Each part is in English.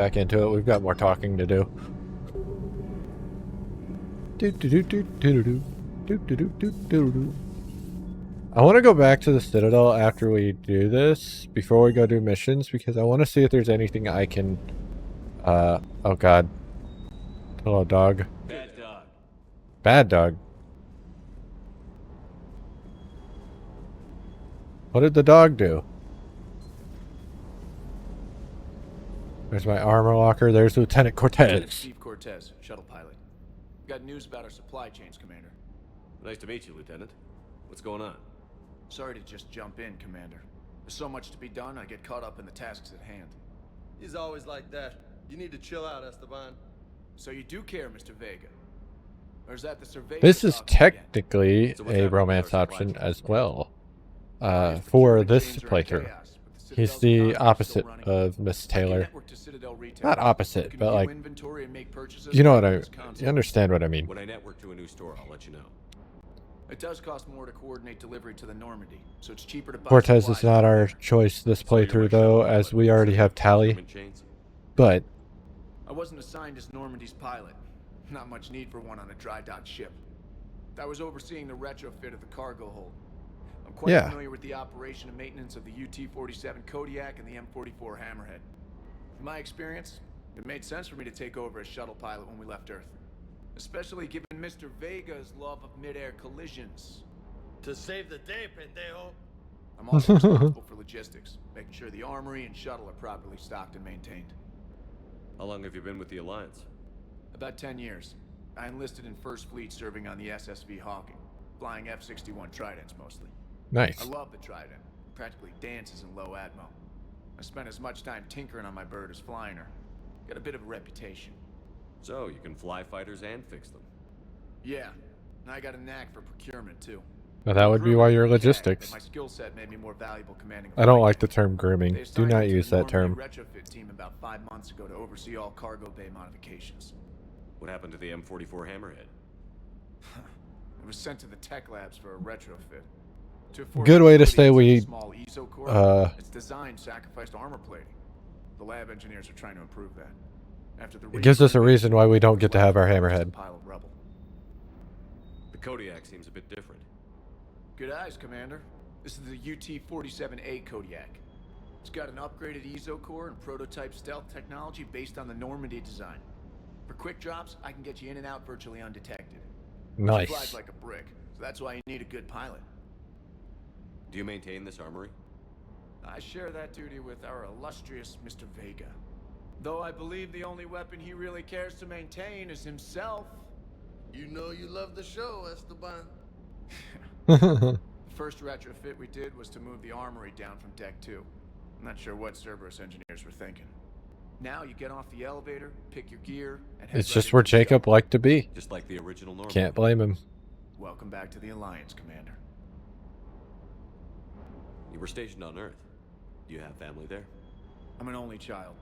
back into it. We've got more talking to do. I want to go back to the Citadel after we do this, before we go do missions, because I want to see if there's anything I can... oh god. Hello, dog. Bad dog. Bad dog. What did the dog do? There's my armor locker. There's Lieutenant Cortez. Steve Cortez, shuttle pilot. Got news about our supply chains, Commander. Nice to meet you, Lieutenant. What's going on? Sorry to just jump in, Commander. There's so much to be done, I get caught up in the tasks at hand. He's always like that. You need to chill out, Esteban. So you do care, Mr. Vega? Or is that the surveyor? This is technically a romance option as well. For this playthrough. He's the opposite of Miss Taylor. Not opposite, but like, you know what you understand what I mean. When I network to a new store, I'll let you know. It does cost more to coordinate delivery to the Normandy, so it's cheaper to buy Cortez is not our choice this playthrough though, as we already have Tally. But I wasn't assigned as Normandy's pilot. Not much need for one on a dry dock ship. I was overseeing the retrofit of the cargo hold. I'm quite familiar with the operation and maintenance of the UT-47 Kodiak and the M44 Hammerhead. In my experience, it made sense for me to take over as shuttle pilot when we left Earth. Especially given Mr. Vega's love of mid-air collisions. To save the day, pendejo. I'm also responsible for logistics, making sure the armory and shuttle are properly stocked and maintained. How long have you been with the Alliance? About 10 years. I enlisted in First Fleet serving on the SSV Hawking, flying F-61 Tridents mostly. nice. I love the Trident. Practically dances in low atmo. I spent as much time tinkering on my bird as flying her. Got a bit of a reputation. So, you can fly fighters and fix them. Yeah, and I got a knack for procurement too. Well, that would be why you're logistics. My skill set made me more valuable commanding. I don't like the term grooming. Do not use that term. Retrofit team about 5 months ago to oversee all cargo bay modifications. What happened to the M44 Hammerhead? It was sent to the tech labs for a retrofit. Good way to say we, its design sacrificed armor plating. The lab engineers are trying to improve that. After the it gives us a reason why we don't get to have our hammerhead. The Kodiak seems a bit different. Good eyes, Commander. This is the UT-47A Kodiak. It's got an upgraded EZO core and prototype stealth technology based on the Normandy design. For quick drops, I can get you in and out virtually undetected. Nice. It flies like a brick, so that's why you need a good pilot. Do you maintain this armory? I share that duty with our illustrious Mr. Vega. Though I believe the only weapon he really cares to maintain is himself. You know you love the show, Esteban. The first retrofit we did was to move the armory down from Deck 2. I'm not sure what Cerberus engineers were thinking. Now you get off the elevator, pick your gear, and head It's just where Jacob liked to be. Just like the original Normandy. Can't blame him. Welcome back to the Alliance, Commander. You were stationed on Earth. Do you have family there? I'm an only child.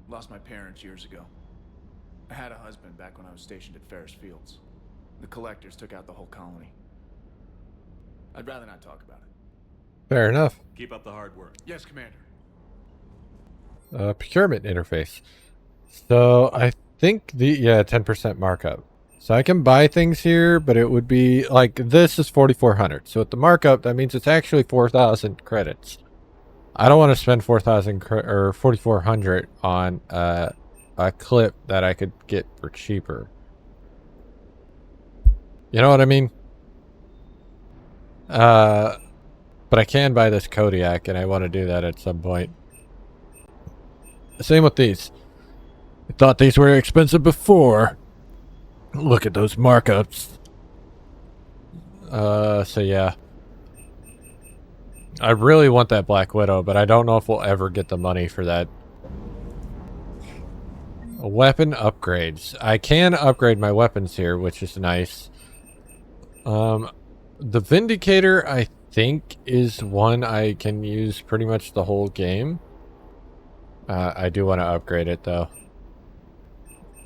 Lost my parents years ago. I had a husband back when I was stationed at Ferris Fields. The collectors took out the whole colony. I'd rather not talk about it. Fair enough. Keep up the hard work. Yes, Commander. Procurement interface. So I think 10% markup. So I can buy things here, but it would be like this is 4,400. So with the markup, that means it's actually 4,000 credits. I don't want to spend 4,000 or 4,400 on a clip that I could get for cheaper. You know what I mean? But I can buy this Kodiak, and I want to do that at some point. Same with these. I thought these were expensive before. Look at those markups. So yeah. I really want that Black Widow, but I don't know if we'll ever get the money for that. Weapon upgrades. I can upgrade my weapons here, which is nice. The Vindicator, I think, is one I can use pretty much the whole game. I do want to upgrade it, though.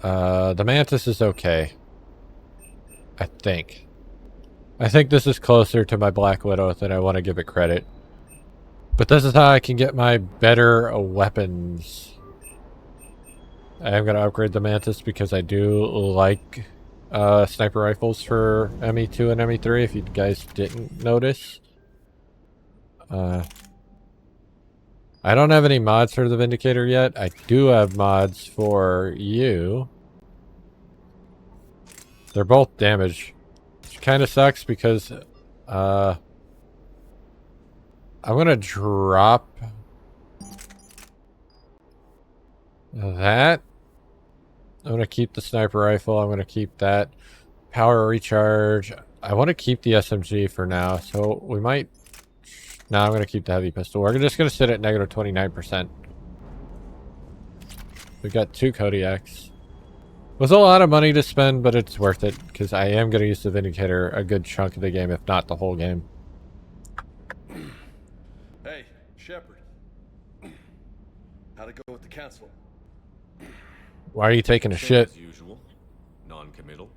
The Mantis is okay. I think. I think this is closer to my Black Widow than I want to give it credit. But this is how I can get my better weapons. I am going to upgrade the Mantis because I do like sniper rifles for ME2 and ME3, if you guys didn't notice. I don't have any mods for the Vindicator yet. I do have mods for you. They're both damage. Which kind of sucks because I'm going to drop that. I'm going to keep the sniper rifle. I'm going to keep that. Power recharge. I want to keep the SMG for now, so we might... No, I'm going to keep the heavy pistol. We're just going to sit at negative 29%. We got 2 Kodiaks. It was a lot of money to spend, but it's worth it, because I am going to use the Vindicator a good chunk of the game, if not the whole game. Hey, Shepard. How'd it go with the council? Why are you taking a Same shit? as usual. Non-committal.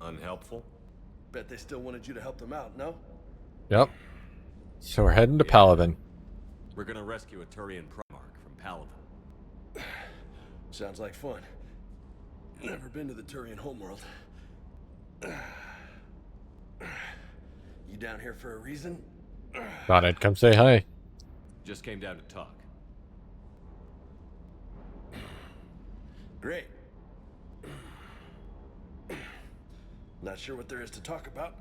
Unhelpful. Bet they still wanted you to help them out, no? Yep. So we're heading to Paladin. We're gonna rescue a Turian Primarch from Paladin. Sounds like fun. Never been to the Turian homeworld. You down here for a reason? Thought I'd come say hi. Just came down to talk. Great. Not sure what there is to talk about.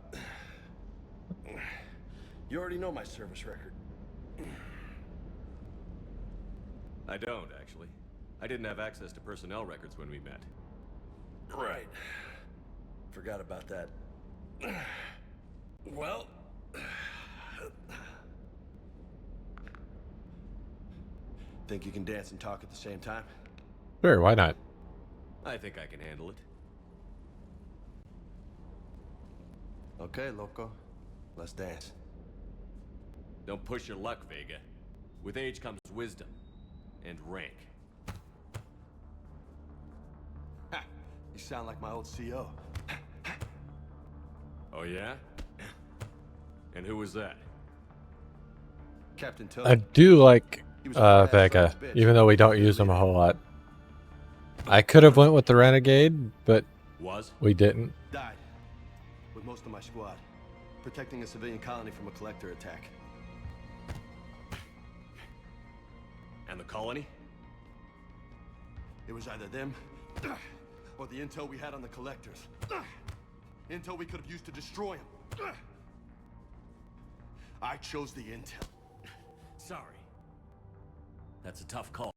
You already know my service record. I don't, actually. I didn't have access to personnel records when we met. Right. Forgot about that. Well... Think you can dance and talk at the same time? Sure, why not? I think I can handle it. Okay, loco. Let's dance. Don't push your luck, Vega. With age comes wisdom. And rank. Ha! You sound like my old CO. Oh yeah? And who was that? Captain I Tillman. do like He was a hard-ass Vega, son of a bitch. even though we don't use them a whole lot. I could have went with the Renegade, but Was? we didn't. Died. With most of my squad. Protecting a civilian colony from a collector attack. And the colony? It was either them, or the intel we had on the collectors. Intel we could have used to destroy them. I chose the intel. Sorry. That's a tough call.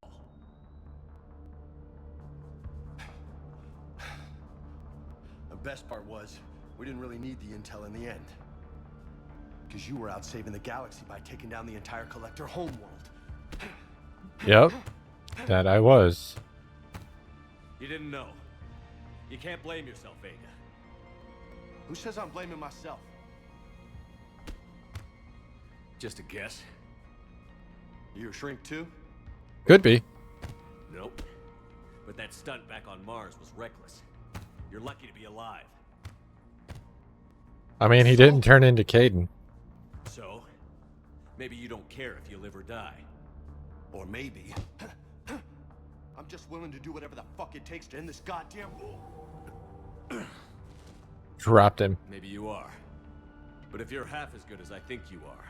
The best part was, we didn't really need the intel in the end. Because you were out saving the galaxy by taking down the entire collector homeworld. Yep, that I was. You didn't know. You can't blame yourself, Vega. Who says I'm blaming myself? Just a guess. You a shrink too? Could be. Nope. But that stunt back on Mars was reckless. You're lucky to be alive. I mean, he didn't turn into Caden. So, maybe you don't care if you live or die. Or maybe... I'm just willing to do whatever the fuck it takes to end this goddamn war. Dropped him. Maybe you are. But if you're half as good as I think you are,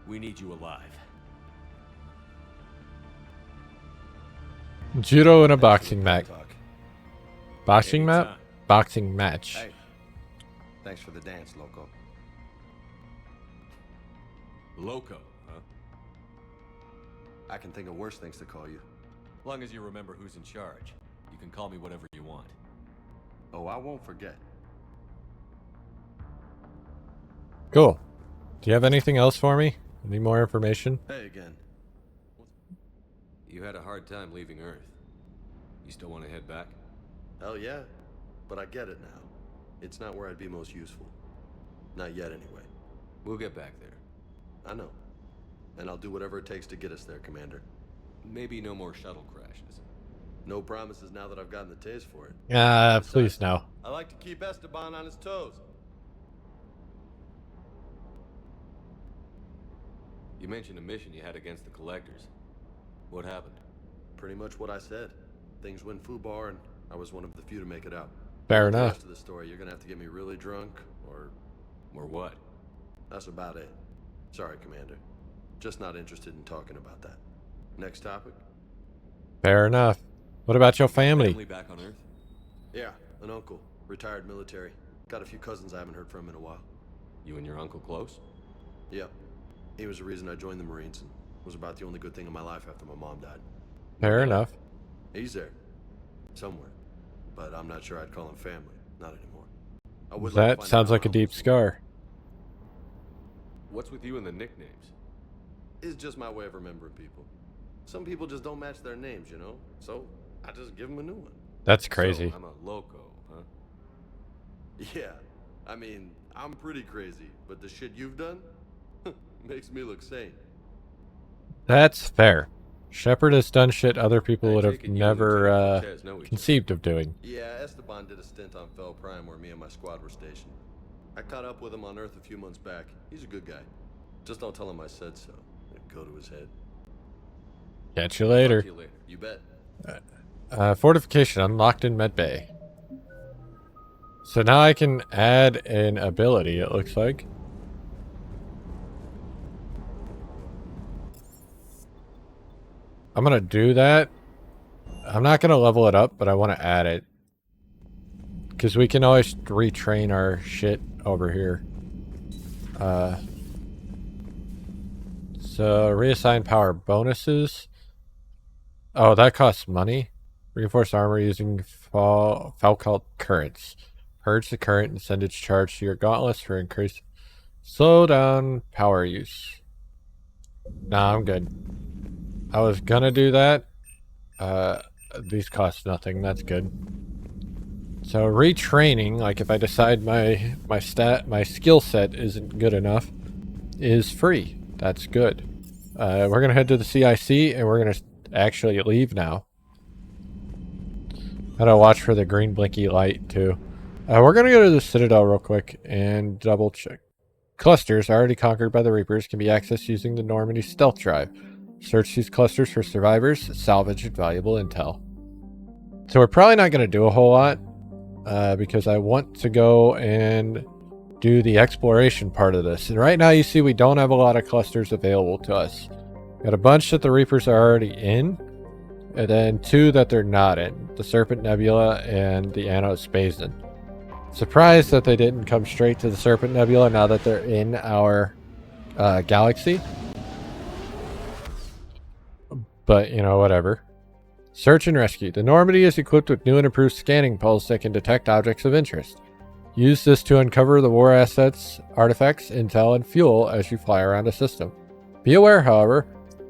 we need you alive. Judo in a boxing match. Boxing match? Anytime. Boxing match. Hey, thanks for the dance, loco. Loco, huh? I can think of worse things to call you. Long as you remember who's in charge, you can call me whatever you want. Oh, I won't forget. Cool. Do you have anything else for me? Any more information? Hey again. You had a hard time leaving Earth. You still want to head back? Hell yeah. But I get it now. It's not where I'd be most useful. Not yet, anyway. We'll get back there. I know. And I'll do whatever it takes to get us there, Commander. Maybe no more shuttle crashes. No promises now that I've gotten the taste for it. Please no. I like to keep Esteban on his toes. You mentioned a mission you had against the Collectors. What happened? Pretty much what I said. Things went foobar, and I was one of the few to make it out. Fair The enough. rest of the story, you're gonna have to get me really drunk, or what? that's about it. Sorry, Commander. Just not interested in talking about that. Next topic? Fair enough. What about your family? Family back on Earth? Yeah, an uncle, retired military. Got a few cousins I haven't heard from in a while. You and your uncle close? Yep. He was the reason I joined the Marines and was about the only good thing in my life after my mom died. Fair enough. He's there. Somewhere. But I'm not sure I'd call him family. Not anymore. I would like to That find sounds out like a how deep uncle's scar. What's with you and the nicknames? It's just my way of remembering people. Some people just don't match their names, you know? So I just give them a new one. That's crazy. So I'm a loco, huh? Yeah. I mean, I'm pretty crazy, but the shit you've done makes me look sane. That's fair. Shepard has done shit other people I would take have it you and never Lieutenant Cortez know each other. conceived of doing. Yeah, Esteban did a stint on Fel Prime where me and my squad were stationed. I caught up with him on Earth a few months back. He's a good guy. Just don't tell him I said so. It'd go to his head. Catch you later. Talk to you later. You bet. Fortification unlocked in Medbay. So now I can add an ability, it looks like. I'm gonna do that. I'm not gonna level it up, but I want to add it. Because we can always retrain our shit over here. So reassign power bonuses. Oh, that costs money. Reinforce armor using Falcalt currents. Purge the current and send its charge to your gauntlets for increased slow down power use. Nah, I'm good. I was gonna do that. These cost nothing. That's good. So retraining, like if I decide my skill set isn't good enough, is free. That's good. We're gonna head to the CIC and we're gonna actually leave now. Gotta watch for the green blinky light too. We're gonna go to the Citadel real quick and double check. Clusters already conquered by the Reapers can be accessed using the Normandy stealth drive. Search these clusters for survivors, salvage valuable intel. So we're probably not gonna do a whole lot because I want to go and do the exploration part of this. And right now you see we don't have a lot of clusters available to us. Got a bunch that the Reapers are already in, and then 2 that they're not in. The Serpent Nebula and the Anos Basin. Surprised that they didn't come straight to the Serpent Nebula now that they're in our galaxy. But, you know, whatever. Search and rescue. The Normandy is equipped with new and improved scanning pulse that can detect objects of interest. Use this to uncover the war assets, artifacts, intel, and fuel as you fly around a system. Be aware, however,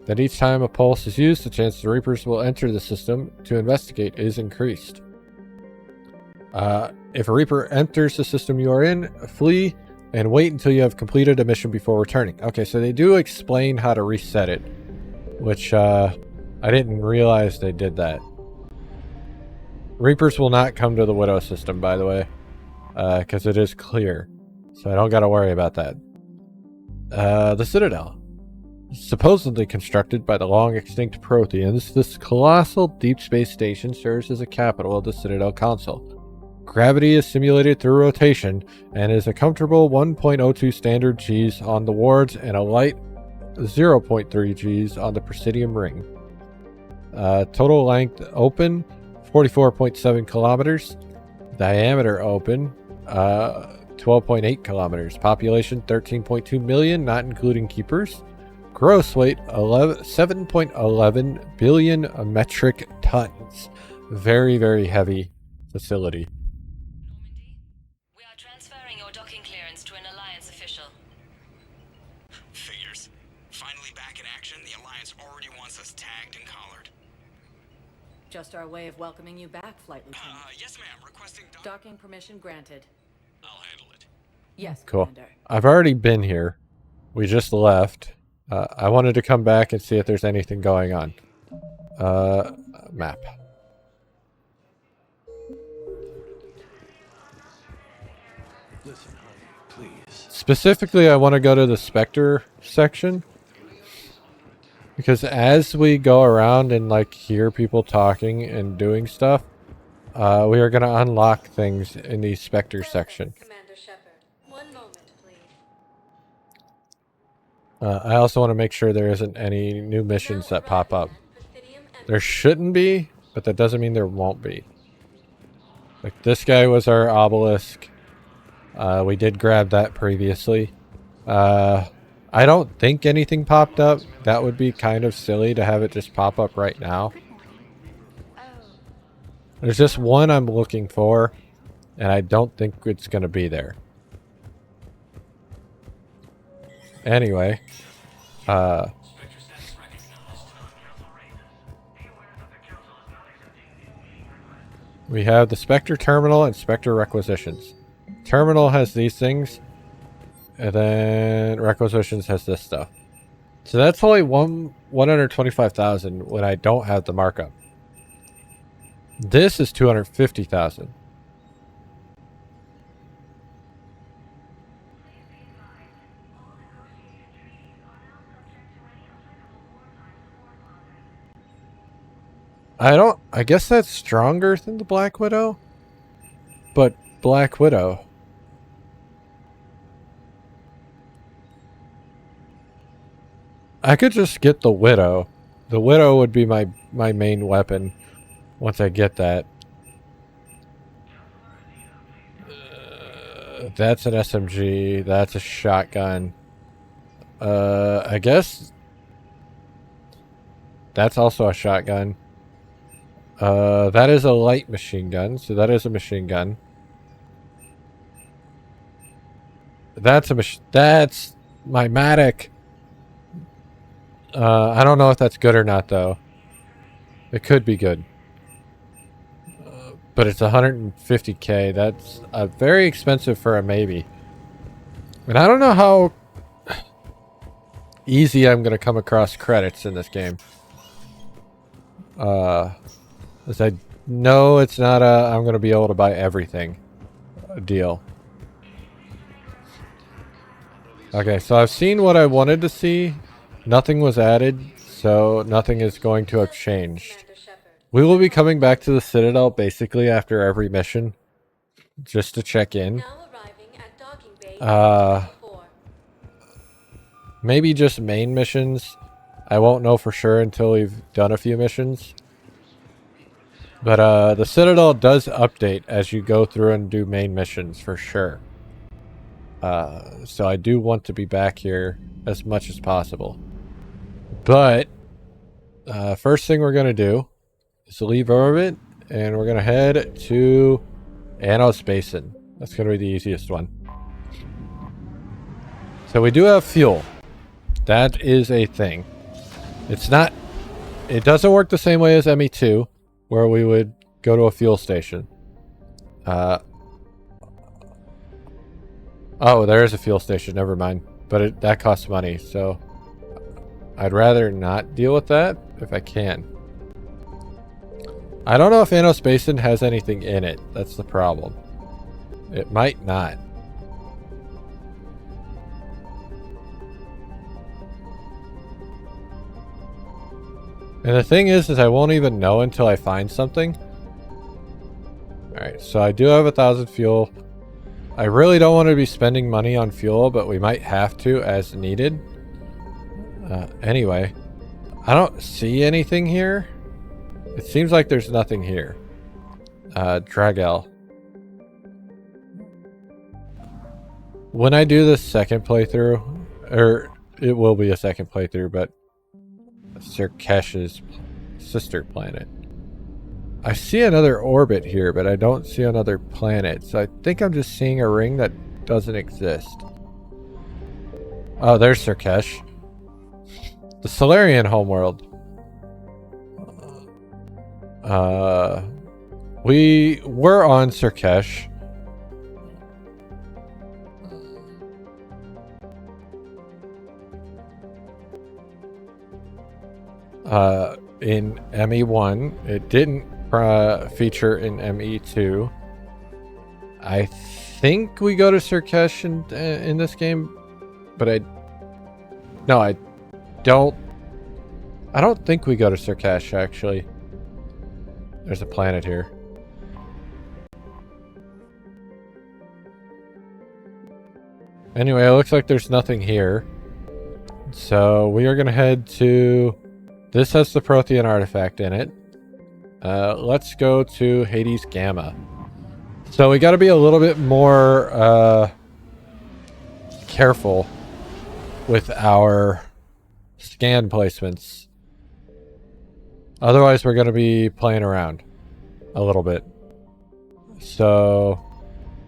that each time a pulse is used, the chance the Reapers will enter the system to investigate is increased. If a Reaper enters the system you are in, flee and wait until you have completed a mission before returning. Okay, so they do explain how to reset it, which I didn't realize they did that. Reapers will not come to the Widow system, by the way, because it is clear, so I don't got to worry about that. The Citadel. Supposedly constructed by the long-extinct Protheans, this colossal deep space station serves as a capital of the Citadel Council. Gravity is simulated through rotation and is a comfortable 1.02 standard Gs on the wards and a light 0.3 Gs on the Presidium ring. Total length open 44.7 kilometers. Diameter open 12.8 kilometers. Population 13.2 million, not including keepers. Gross weight 7.11 billion metric tons. Very, very heavy facility. Normandy, we are transferring your docking clearance to an Alliance official. Figures. Finally back in action, the Alliance already wants us tagged and collared. Just our way of welcoming you back, Flight Lieutenant. Yes ma'am, requesting Docking permission granted. I'll handle it. Yes, Cool. Commander. I've already been here. We just left. I wanted to come back and see if there's anything going on. Map. Listen, honey, please. Specifically, I want to go to the Spectre section. Because as we go around and like hear people talking and doing stuff, we are going to unlock things in the Spectre section. Commander Shepard. One moment, please. I also want to make sure there isn't any new missions that pop up. There shouldn't be, but that doesn't mean there won't be. Like this guy was our obelisk. We did grab that previously. I don't think anything popped up. That would be kind of silly to have it just pop up right now. There's just one I'm looking for, and I don't think it's going to be there. Anyway, we have the Spectre Terminal and Spectre Requisitions. Terminal has these things, and then Requisitions has this stuff. So that's only 125,000 when I don't have the markup. This is 250,000. I guess that's stronger than the Black Widow. But Black Widow. I could just get the Widow. The Widow would be my main weapon once I get that. That's an SMG. That's a shotgun. I guess that's also a shotgun. That is a light machine gun, so that is a machine gun. That's my Matic. I don't know if that's good or not, though. It could be good. But it's 150k. That's very expensive for a maybe. And I don't know how easy I'm going to come across credits in this game. As I know it's not I'm going to be able to buy everything deal. Okay, so I've seen what I wanted to see. Nothing was added, so nothing is going to have changed. We will be coming back to the Citadel basically after every mission, just to check in. Maybe just main missions. I won't know for sure until we've done a few missions. But the Citadel does update as you go through and do main missions for sure. So I do want to be back here as much as possible. But first thing we're going to do is leave orbit, and we're going to head to Anos Basin. That's going to be the easiest one. So we do have fuel. That is a thing. It doesn't work the same way as ME2, where we would go to a fuel station. Oh, there is a fuel station. Never mind. But that costs money, so I'd rather not deal with that if I can. I don't know if Anos Basin has anything in it. That's the problem. It might not. And the thing is I won't even know until I find something. Alright, so I do have 1,000 fuel. I really don't want to be spending money on fuel, but we might have to as needed. Anyway, I don't see anything here. It seems like there's nothing here. Dragel. When I do this second playthrough, or it will be a second playthrough, but Sirkesh's sister planet. I see another orbit here, but I don't see another planet. So I think I'm just seeing a ring that doesn't exist. Oh, there's Sirkesh. The Solarian homeworld. We were on Sirkesh. In ME1. It didn't feature in ME2. I think we go to Sirkesh in this game, but I don't I don't think we go to Sirkash, actually. There's a planet here. Anyway, it looks like there's nothing here. So we are going to head to... This has the Prothean artifact in it. Let's go to Hades Gamma. So we got to be a little bit more careful with our scan placements. Otherwise, we're going to be playing around a little bit. So,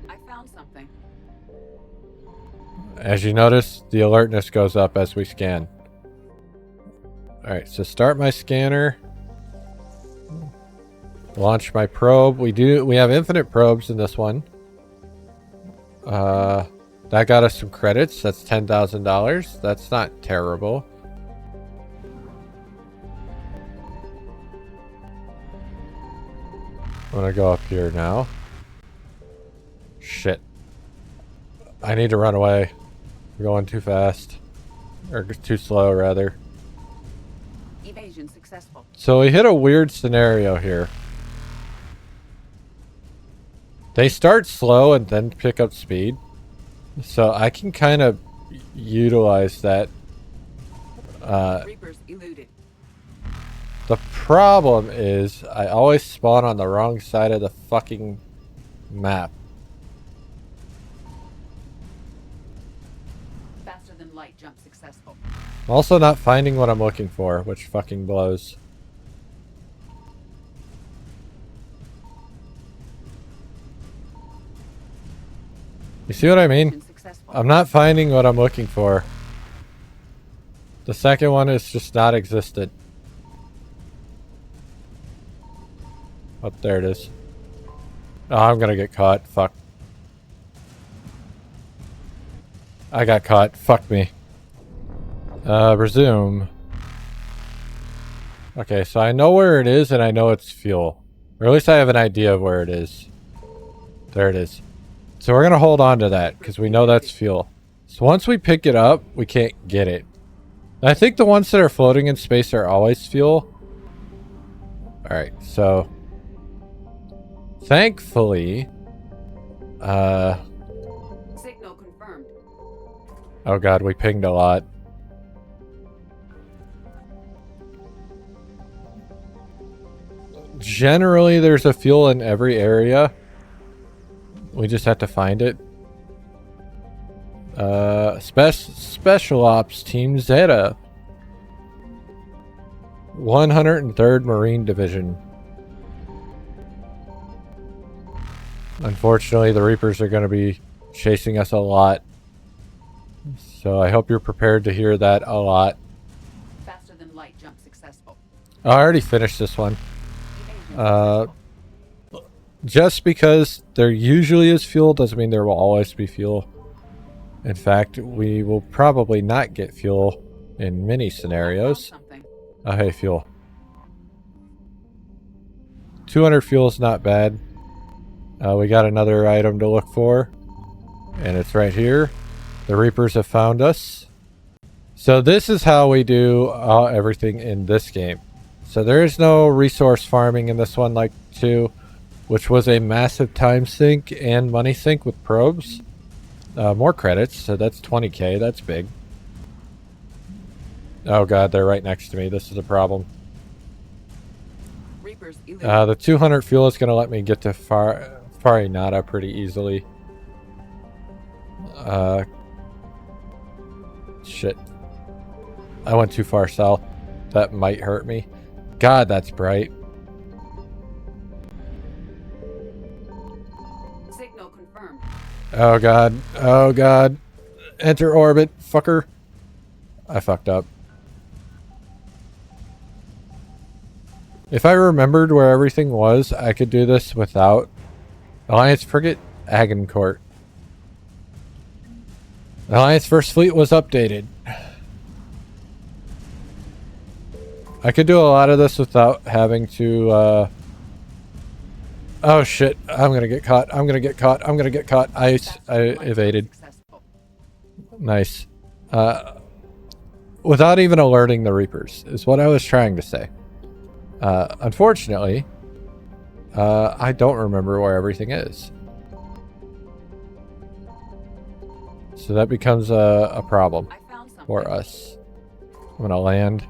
I found something. as you notice, the alertness goes up as we scan. Alright, so start my scanner. Launch my probe. We have infinite probes in this one. That got us some credits. That's $10,000. That's not terrible. I'm gonna go up here now. Shit. I need to run away. We're going too fast. Or too slow, rather. Evasion successful. So we hit a weird scenario here. They start slow and then pick up speed. So I can kind of utilize that. Reapers eluded. The problem is I always spawn on the wrong side of the fucking map. Faster than light jump successful. I'm also not finding what I'm looking for, which fucking blows. You see what I mean? Successful. I'm not finding what I'm looking for. The second one is just not existent. Oh, there it is. Oh, I'm gonna get caught. Fuck. I got caught. Fuck me. Resume. Okay, so I know where it is and I know it's fuel. Or at least I have an idea of where it is. There it is. So we're gonna hold on to that because we know that's fuel. So once we pick it up, we can't get it. I think the ones that are floating in space are always fuel. Alright, so... Thankfully... Signal confirmed. Oh god, we pinged a lot. Generally, there's a fuel in every area. We just have to find it. Special Ops Team Zeta. 103rd Marine Division. Unfortunately, the Reapers are going to be chasing us a lot. So I hope you're prepared to hear that a lot. Faster than light jump successful. Oh, I already finished this one. Just because there usually is fuel doesn't mean there will always be fuel. In fact, we will probably not get fuel in many scenarios. Oh, hey, fuel. 200 fuel is not bad. We got another item to look for. And it's right here. The Reapers have found us. So this is how we do everything in this game. So there is no resource farming in this one like 2, which was a massive time sink and money sink with probes. More credits, so that's 20k, that's big. Oh god, they're right next to me. This is a problem. Reapers The 200 fuel is going to let me get to Farinata pretty easily. Shit. I went too far south. That might hurt me. God, that's bright. Signal confirmed. Oh god. Oh god. Enter orbit, fucker. I fucked up. If I remembered where everything was, I could do this without Alliance Frigate Agincourt. Alliance First Fleet was updated. I could do a lot of this without having to, Oh shit, I'm gonna get caught, I'm gonna get caught, I'm gonna get caught. I evaded. Nice. without even alerting the Reapers, is what I was trying to say. Unfortunately, I don't remember where everything is. So that becomes a problem I found something. for us. I'm gonna land.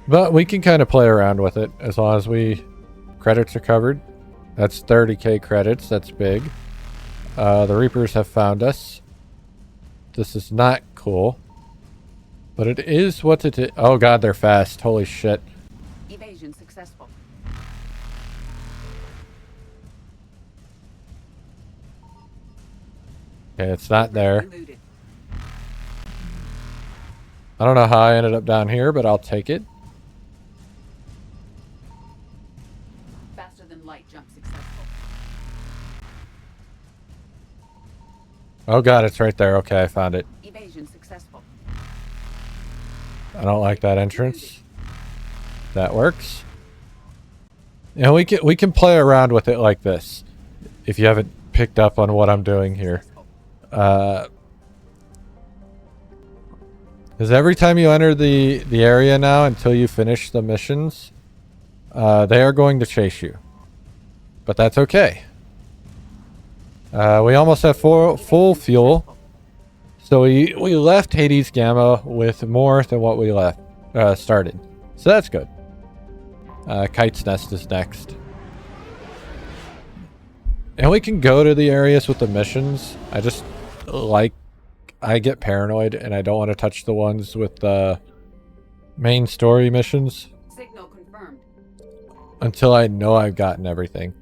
But we can kind of play around with it as long as credits are covered. That's 30k credits. That's big. The Reapers have found us. This is not cool. But it is what it is. Oh god, they're fast. Holy shit. Evasion successful. Okay, it's not there. Eluded. I don't know how I ended up down here, but I'll take it. Faster than light jump successful. Oh god, it's right there. Okay, I found it. Evasion successful. I don't like that entrance. That works. And we can play around with it like this. If you haven't picked up on what I'm doing here. Because every time you enter the area now until you finish the missions, they are going to chase you. But that's okay. We almost have full fuel. So we left Hades Gamma with more than what we left started. So that's good. Kite's Nest is next. And we can go to the areas with the missions. I get paranoid and I don't want to touch the ones with the main story missions Signal confirmed. until I know I've gotten everything.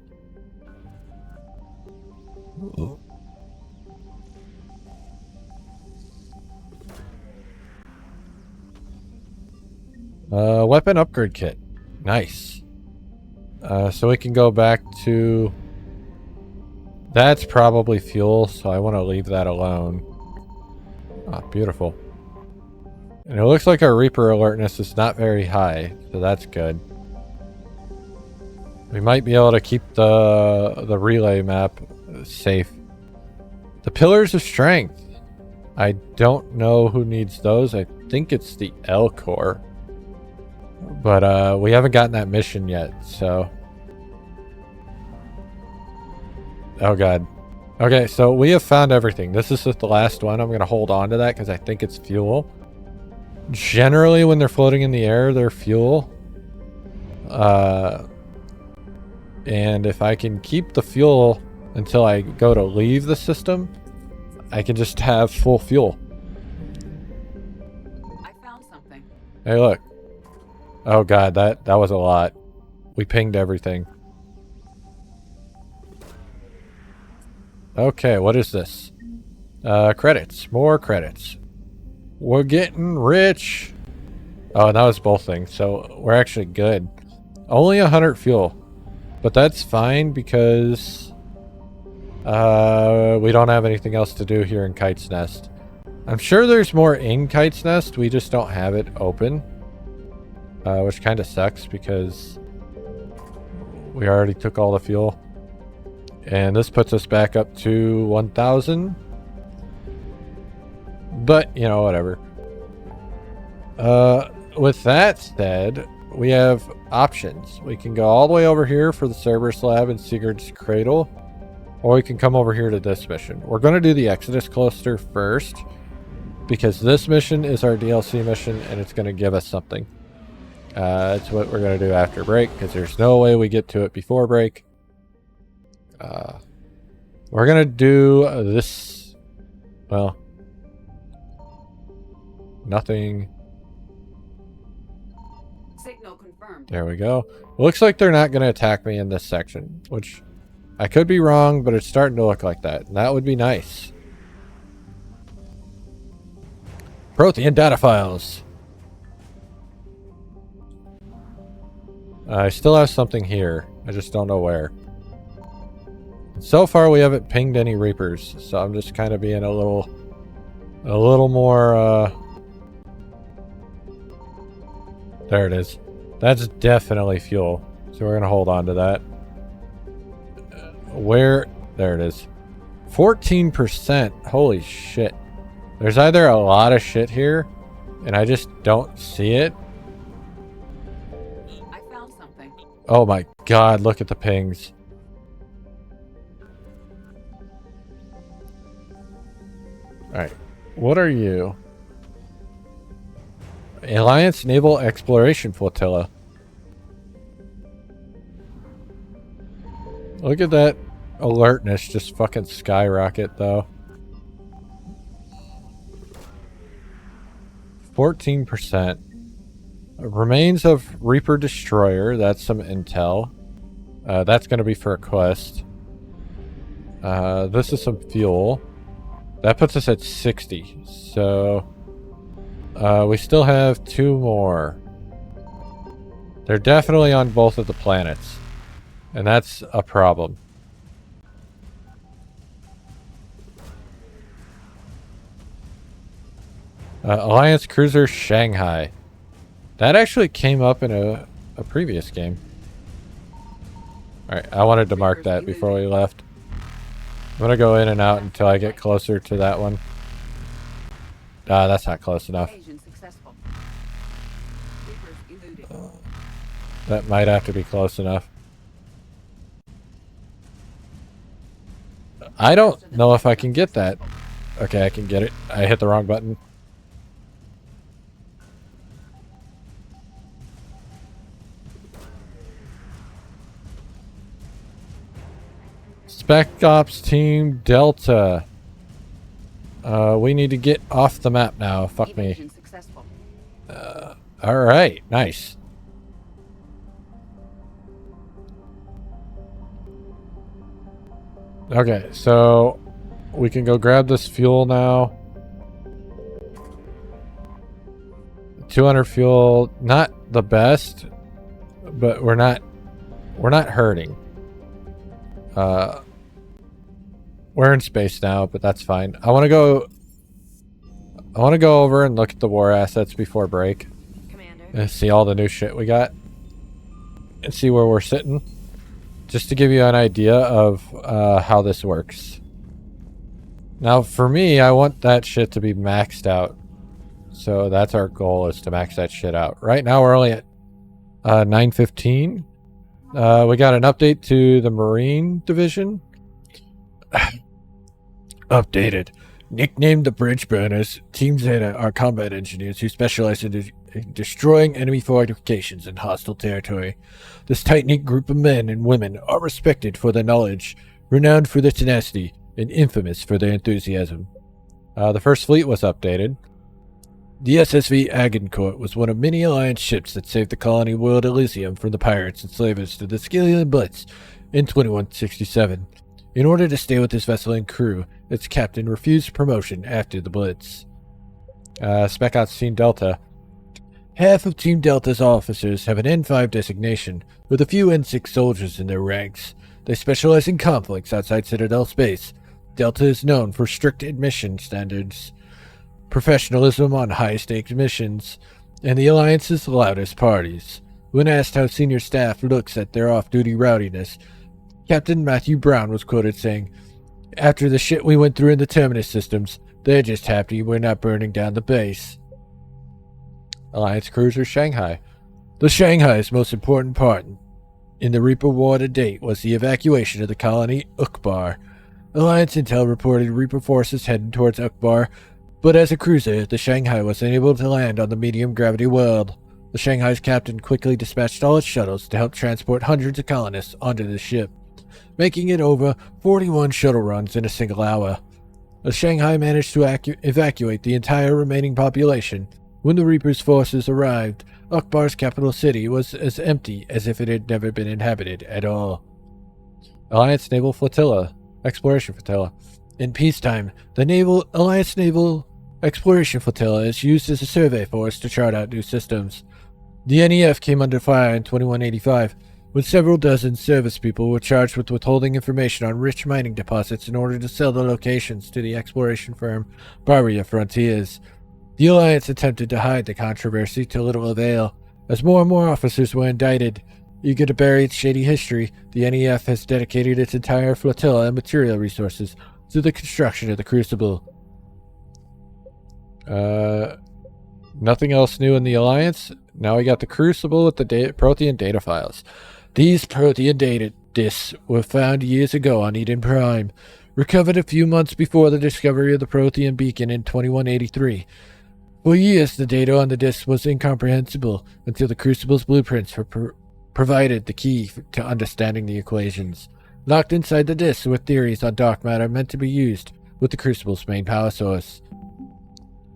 Weapon upgrade kit. Nice. So we can go back to... That's probably fuel, so I want to leave that alone. Ah, beautiful. And it looks like our Reaper alertness is not very high, so that's good. We might be able to keep the relay map safe. The Pillars of Strength. I don't know who needs those. I think it's the L Corps. But we haven't gotten that mission yet, so... Oh god. Okay, so we have found everything. This is just the last one. I'm going to hold on to that because I think it's fuel. Generally, when they're floating in the air, they're fuel. And if I can keep the fuel until I go to leave the system, I can just have full fuel. I found something. Hey, look. Oh god, that was a lot. We pinged everything. Okay, what is this? Credits. More credits. We're getting rich. Oh, and that was both things, so we're actually good. Only 100 fuel. But that's fine because... we don't have anything else to do here in Kite's Nest. I'm sure there's more in Kite's Nest, we just don't have it open. Which kind of sucks because... we already took all the fuel. And this puts us back up to 1,000. But, you know, whatever. With that said, we have options. We can go all the way over here for the Cerberus Lab and Sigurd's Cradle. Or we can come over here to this mission. We're going to do the Exodus Cluster first. Because this mission is our DLC mission and it's going to give us something. That's what we're going to do after break. Because there's no way we get to it before break. We're gonna do this. Well, nothing. Signal confirmed. There we go. Looks like they're not gonna attack me in this section, which I could be wrong, but it's starting to look like that. And that would be nice. Prothean data files. I still have something here. I just don't know where. So far, we haven't pinged any Reapers, so I'm just kind of being a little more, There it is. That's definitely fuel, so we're gonna hold on to that. Where? There it is. 14%. Holy shit. There's either a lot of shit here, and I just don't see it. I found something. Oh my god, look at the pings. Alright, what are you? Alliance Naval Exploration Flotilla. Look at that alertness just fucking skyrocket though. 14%. Remains of Reaper Destroyer. That's some intel. That's going to be for a quest. This is some fuel. That puts us at 60. So we still have 2 more. They're definitely on both of the planets. And that's a problem. Alliance Cruiser Shanghai. That actually came up in a previous game. Alright, I wanted to mark that before we left. I'm gonna go in and out until I get closer to that one. That's not close enough. That might have to be close enough. I don't know if I can get that. Okay, I can get it. I hit the wrong button. Spec Ops Team Delta. We need to get off the map now. Fuck me. Alright, nice. Okay, so we can go grab this fuel now. 200 fuel, not the best, but we're not hurting. We're in space now, but that's fine. I want to go over and look at the war assets before break. Commander. And see all the new shit we got. And see where we're sitting. Just to give you an idea of how this works. Now, for me, I want that shit to be maxed out. So that's our goal, is to max that shit out. Right now, we're only at 915. We got an update to the Marine Division. Updated. Nicknamed the Bridge Burners, Team Zeta are combat engineers who specialize in destroying enemy fortifications in hostile territory. This tight-knit group of men and women are respected for their knowledge, renowned for their tenacity, and infamous for their enthusiasm. The First Fleet was updated. The SSV Agincourt was one of many Alliance ships that saved the colony world Elysium from the pirates and slavers to the Skillian Blitz in 2167. In order to stay with his vessel and crew, its captain refused promotion after the Blitz. Spec Ops Team Delta. Half of Team Delta's officers have an N5 designation, with a few N6 soldiers in their ranks. They specialize in conflicts outside Citadel space. Delta is known for strict admission standards, professionalism on high-stakes missions, and the Alliance's loudest parties. When asked how senior staff looks at their off-duty rowdiness, Captain Matthew Brown was quoted saying, "After the shit we went through in the Terminus systems, they're just happy we're not burning down the base." Alliance Cruiser Shanghai. The Shanghai's most important part in the Reaper War to date was the evacuation of the colony Ukbar. Alliance intel reported Reaper forces heading towards Ukbar, but as a cruiser, the Shanghai was unable to land on the medium-gravity world. The Shanghai's captain quickly dispatched all its shuttles to help transport hundreds of colonists onto the ship, making it over 41 shuttle runs in a single hour. The Shanghai managed to evacuate the entire remaining population. When the Reaper's forces arrived, Ukbar's capital city was as empty as if it had never been inhabited at all. Alliance Naval Flotilla. Exploration Flotilla. In peacetime, the Alliance Naval Exploration Flotilla is used as a survey force to chart out new systems. The NEF came under fire in 2185, when several dozen service people were charged with withholding information on rich mining deposits in order to sell the locations to the exploration firm Barria Frontiers. The Alliance attempted to hide the controversy to little avail. As more and more officers were indicted, eager to bury its shady history, the NEF has dedicated its entire flotilla and material resources to the construction of the Crucible. Nothing else new in the Alliance. Now we got the Crucible with the Prothean data files. These Prothean data disks were found years ago on Eden Prime, recovered a few months before the discovery of the Prothean beacon in 2183. For years, the data on the disks was incomprehensible until the Crucible's blueprints provided the key to understanding the equations. Locked inside the disks were theories on dark matter meant to be used with the Crucible's main power source.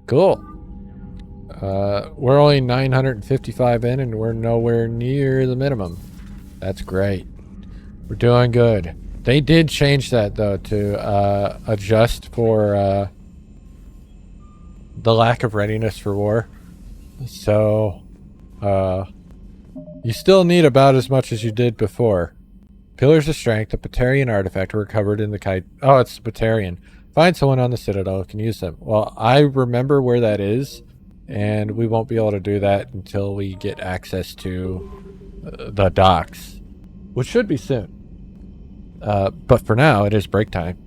Cool. We're only 955 in and we're nowhere near the minimum. That's great. We're doing good. They did change that though to adjust for the lack of readiness for war. So you still need about as much as you did before. Pillars of Strength, a Batarian artifact recovered in the kite. Oh, it's Batarian. Find someone on the Citadel who can use them. Well, I remember where that is, and we won't be able to do that until we get access to the docks, which should be soon. But for now, it is break time.